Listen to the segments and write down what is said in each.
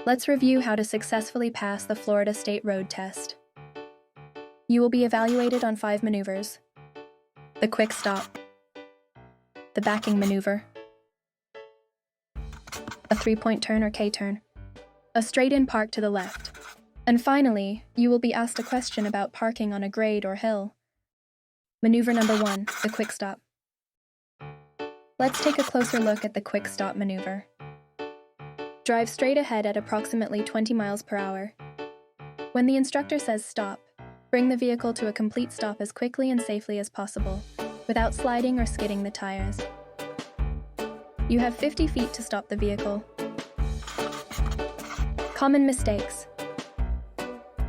Let's review how to successfully pass the Florida State road test. You will be evaluated on 5 maneuvers: the quick stop, the backing maneuver, a 3-point turn or K-turn, a straight-in park to the left, and finally, you will be asked a question about parking on a grade or hill. Maneuver number 1, the quick stop. Let's take a closer look at the quick stop maneuver. Drive straight ahead at approximately 20 miles per hour. When the instructor says stop, bring the vehicle to a complete stop as quickly and safely as possible, without sliding or skidding the tires. You have 50 feet to stop the vehicle. Common mistakes.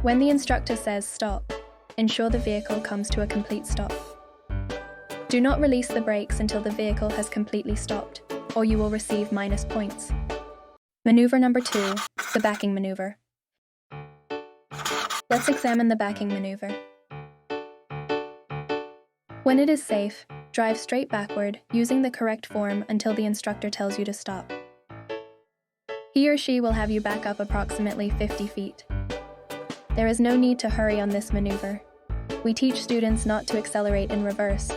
When the instructor says stop, ensure the vehicle comes to a complete stop. Do not release the brakes until the vehicle has completely stopped, or you will receive minus points. Maneuver number 2, the backing maneuver. Let's examine the backing maneuver. When it is safe, drive straight backward using the correct form until the instructor tells you to stop. He or she will have you back up approximately 50 feet. There is no need to hurry on this maneuver. We teach students not to accelerate in reverse.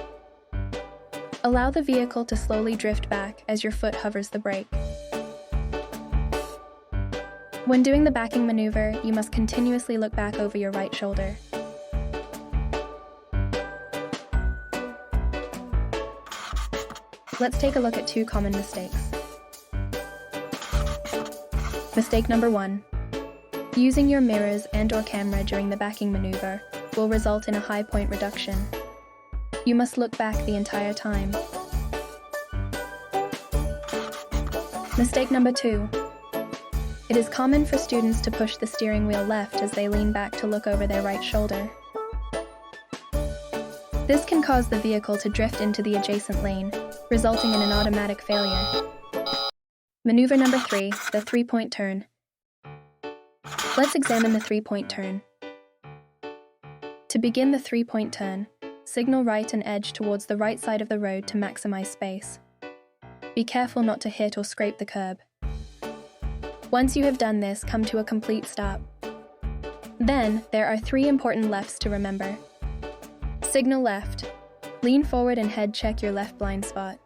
Allow the vehicle to slowly drift back as your foot hovers the brake. When doing the backing maneuver, you must continuously look back over your right shoulder. Let's take a look at 2 common mistakes. Mistake number 1. Using your mirrors and/or camera during the backing maneuver will result in a high point reduction. You must look back the entire time. Mistake number 2. It is common for students to push the steering wheel left as they lean back to look over their right shoulder. This can cause the vehicle to drift into the adjacent lane, resulting in an automatic failure. Maneuver number 3, the 3-point turn. Let's examine the 3-point turn. To begin the 3-point turn, signal right and edge towards the right side of the road to maximize space. Be careful not to hit or scrape the curb. Once you have done this, come to a complete stop. Then, there are 3 important lefts to remember. Signal left. Lean forward and head check your left blind spot.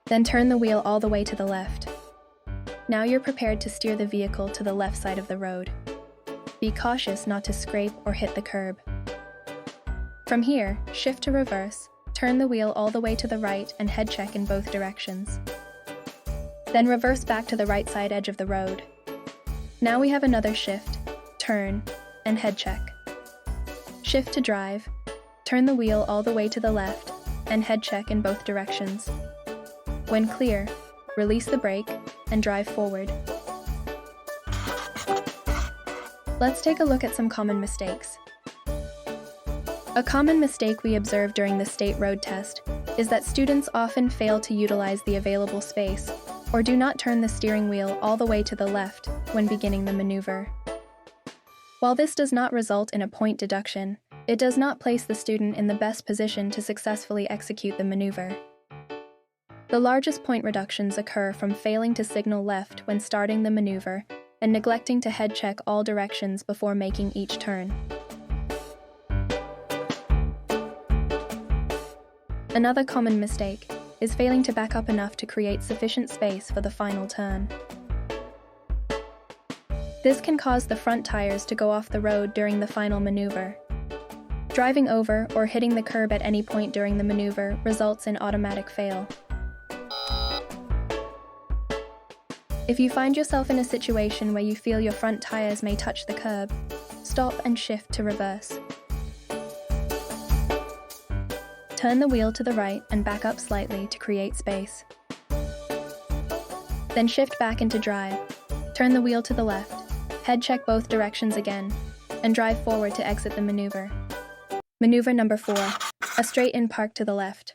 Then turn the wheel all the way to the left. Now you're prepared to steer the vehicle to the left side of the road. Be cautious not to scrape or hit the curb. From here, shift to reverse, turn the wheel all the way to the right and head check in both directions. Then reverse back to the right side edge of the road. Now we have another shift, turn, and head check. Shift to drive, turn the wheel all the way to the left, and head check in both directions. When clear, release the brake and drive forward. Let's take a look at some common mistakes. A common mistake we observe during the state road test is that students often fail to utilize the available space or do not turn the steering wheel all the way to the left when beginning the maneuver. While this does not result in a point deduction, it does not place the student in the best position to successfully execute the maneuver. The largest point reductions occur from failing to signal left when starting the maneuver and neglecting to head check all directions before making each turn. Another common mistake is failing to back up enough to create sufficient space for the final turn. This can cause the front tires to go off the road during the final maneuver. Driving over or hitting the curb at any point during the maneuver results in automatic fail. If you find yourself in a situation where you feel your front tires may touch the curb, stop and shift to reverse. Turn the wheel to the right and back up slightly to create space. Then shift back into drive. Turn the wheel to the left, head check both directions again, and drive forward to exit the maneuver. Maneuver number 4, a straight-in park to the left.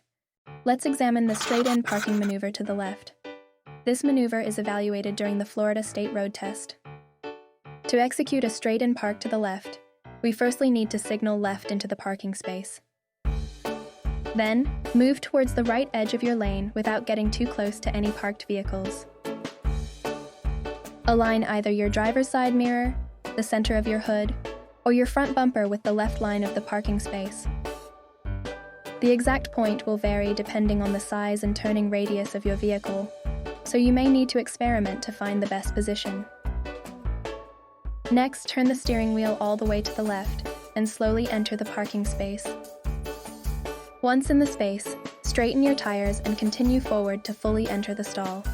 Let's examine the straight-in parking maneuver to the left. This maneuver is evaluated during the Florida State road test. To execute a straight-in park to the left, we firstly need to signal left into the parking space. Then, move towards the right edge of your lane without getting too close to any parked vehicles. Align either your driver's side mirror, the center of your hood, or your front bumper with the left line of the parking space. The exact point will vary depending on the size and turning radius of your vehicle, so you may need to experiment to find the best position. Next, turn the steering wheel all the way to the left and slowly enter the parking space. Once in the space, straighten your tires and continue forward to fully enter the stall.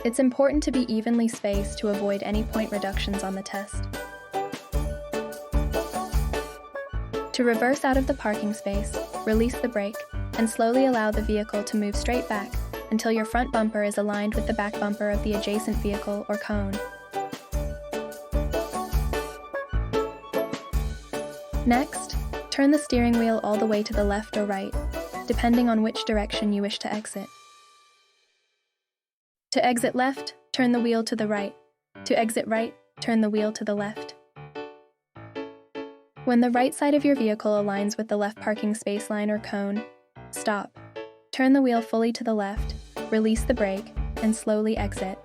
It's important to be evenly spaced to avoid any point reductions on the test. To reverse out of the parking space, release the brake and slowly allow the vehicle to move straight back until your front bumper is aligned with the back bumper of the adjacent vehicle or cone. Next, turn the steering wheel all the way to the left or right, depending on which direction you wish to exit. To exit left, turn the wheel to the right. To exit right, turn the wheel to the left. When the right side of your vehicle aligns with the left parking space line or cone, stop. Turn the wheel fully to the left, release the brake, and slowly exit.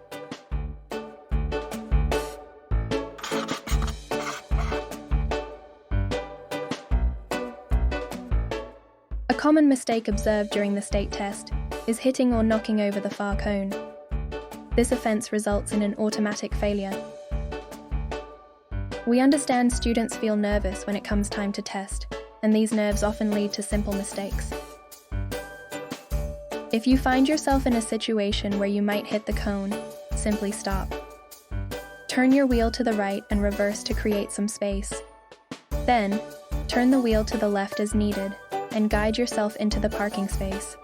A common mistake observed during the state test is hitting or knocking over the far cone. This offense results in an automatic failure. We understand students feel nervous when it comes time to test, and these nerves often lead to simple mistakes. If you find yourself in a situation where you might hit the cone, simply stop. Turn your wheel to the right and reverse to create some space. Then, turn the wheel to the left as needed and guide yourself into the parking space.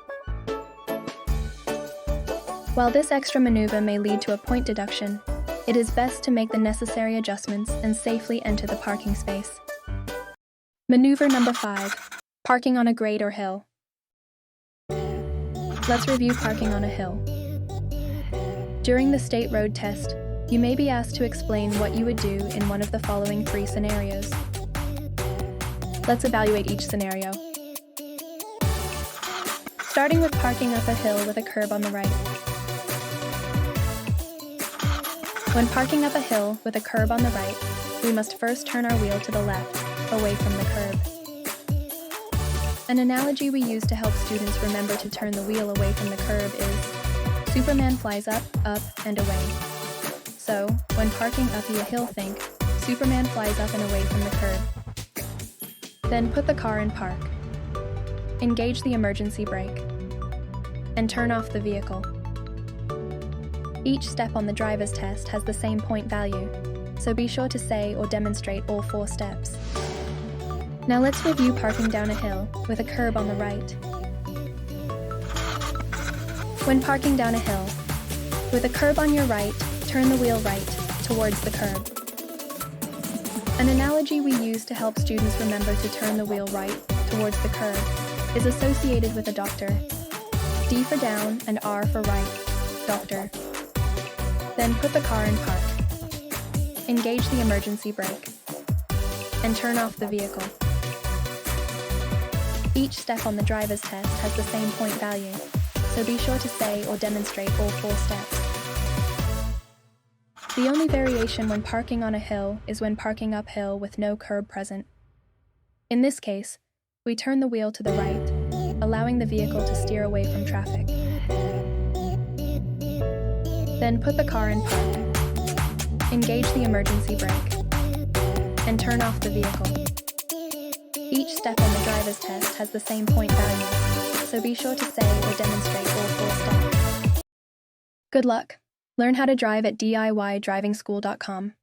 While this extra maneuver may lead to a point deduction, it is best to make the necessary adjustments and safely enter the parking space. Maneuver number 5, parking on a grade or hill. Let's review parking on a hill. During the state road test, you may be asked to explain what you would do in one of the following 3 scenarios. Let's evaluate each scenario. Starting with parking up a hill with a curb on the right. When parking up a hill with a curb on the right, we must first turn our wheel to the left, away from the curb. An analogy we use to help students remember to turn the wheel away from the curb is, Superman flies up, and away. So, when parking up a hill, think, Superman flies up and away from the curb. Then put the car in park. Engage the emergency brake. And turn off the vehicle. Each step on the driver's test has the same point value, so be sure to say or demonstrate all 4 steps. Now let's review parking down a hill with a curb on the right. When parking down a hill, with a curb on your right, turn the wheel right towards the curb. An analogy we use to help students remember to turn the wheel right towards the curb is associated with a doctor. D for down and R for right, doctor. Then put the car in park. Engage the emergency brake. And turn off the vehicle. Each step on the driver's test has the same point value, so be sure to say or demonstrate all 4 steps. The only variation when parking on a hill is when parking uphill with no curb present. In this case, we turn the wheel to the right, allowing the vehicle to steer away from traffic. Then put the car in park. Engage the emergency brake. And turn off the vehicle. Each step on the driver's test has the same point value, so be sure to say or demonstrate all 4 steps. Good luck! Learn how to drive at DIYdrivingschool.com.